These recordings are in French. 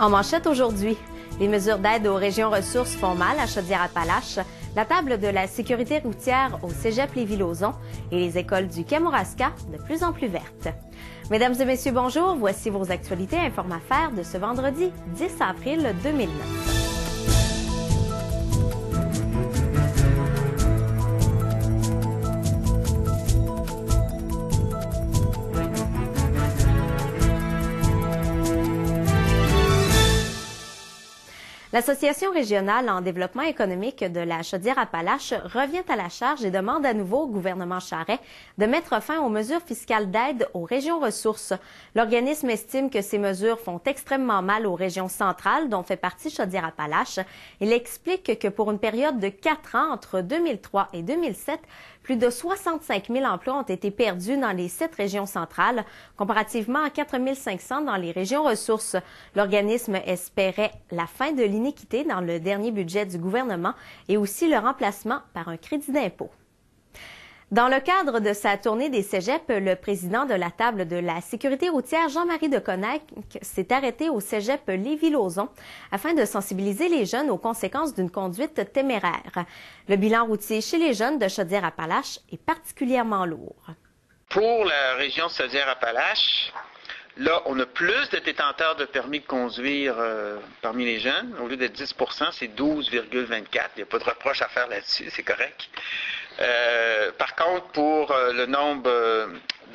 En manchette aujourd'hui, les mesures d'aide aux régions ressources font mal à Chaudière-Appalaches, la table de la sécurité routière au cégep Lévis-Lauzon et les écoles du Kamouraska de plus en plus vertes. Mesdames et messieurs, bonjour. Voici vos actualités Inform-Affaires de ce vendredi 10 avril 2009. L'Association régionale en développement économique de la Chaudière-Appalaches revient à la charge et demande à nouveau au gouvernement Charest de mettre fin aux mesures fiscales d'aide aux régions ressources. L'organisme estime que ces mesures font extrêmement mal aux régions centrales, dont fait partie Chaudière-Appalaches. Il explique que pour une période de 4 ans, entre 2003 et 2007, plus de 65 000 emplois ont été perdus dans les 7 régions centrales, comparativement à 4 500 dans les régions ressources. L'organisme espérait la fin de l'iniquité dans le dernier budget du gouvernement et aussi le remplacement par un crédit d'impôt. Dans le cadre de sa tournée des cégeps, le président de la table de la sécurité routière, Jean-Marie Deconinck, s'est arrêté au cégep Lévis-Lauzon afin de sensibiliser les jeunes aux conséquences d'une conduite téméraire. Le bilan routier chez les jeunes de Chaudière-Appalaches est particulièrement lourd. Pour la région de Chaudière-Appalaches, là, on a plus de détenteurs de permis de conduire parmi les jeunes. Au lieu de 10 c'est 12,24 Il n'y a pas de reproche à faire là-dessus, c'est correct. Par contre, pour le nombre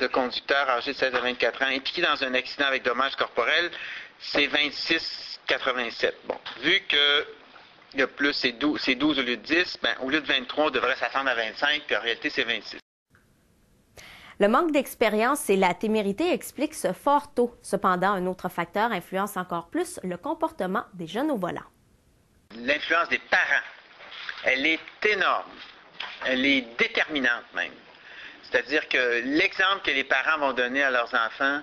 de conducteurs âgés de 16 à 24 ans impliqués dans un accident avec dommages corporels, c'est 26,87. Bon, vu que il y a plus, c'est 12 au lieu de 10, ben, au lieu de 23, on devrait s'attendre à 25, puis en réalité, c'est 26. Le manque d'expérience et la témérité expliquent ce fort taux. Cependant, un autre facteur influence encore plus le comportement des jeunes au volant. L'influence des parents, elle est énorme. Elle est déterminante même. C'est-à-dire que l'exemple que les parents vont donner à leurs enfants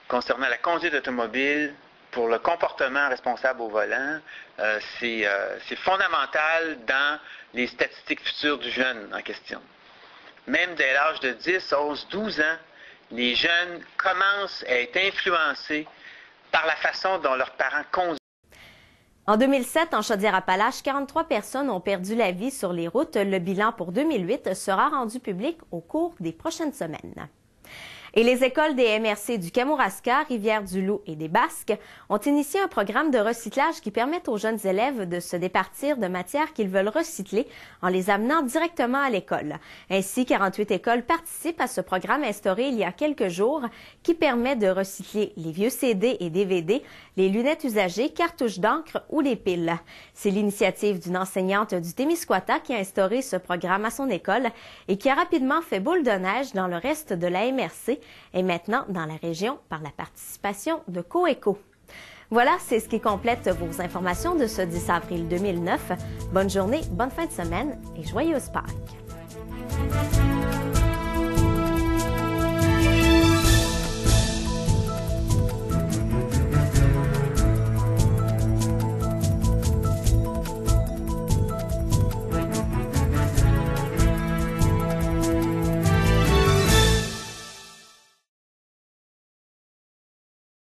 concernant la conduite automobile pour le comportement responsable au volant, c'est fondamental dans les statistiques futures du jeune en question. Même dès l'âge de 10, 11, 12 ans, les jeunes commencent à être influencés par la façon dont leurs parents conduisent. En 2007, en Chaudière-Appalaches, 43 personnes ont perdu la vie sur les routes. Le bilan pour 2008 sera rendu public au cours des prochaines semaines. Et les écoles des MRC du Kamouraska, Rivière-du-Loup et des Basques ont initié un programme de recyclage qui permet aux jeunes élèves de se départir de matières qu'ils veulent recycler en les amenant directement à l'école. Ainsi, 48 écoles participent à ce programme instauré il y a quelques jours qui permet de recycler les vieux CD et DVD, les lunettes usagées, cartouches d'encre ou les piles. C'est l'initiative d'une enseignante du Témiscouata qui a instauré ce programme à son école et qui a rapidement fait boule de neige dans le reste de la MRC et maintenant dans la région par la participation de Coeco. Voilà, c'est ce qui complète vos informations de ce 10 avril 2009. Bonne journée, bonne fin de semaine et joyeuse Pâques!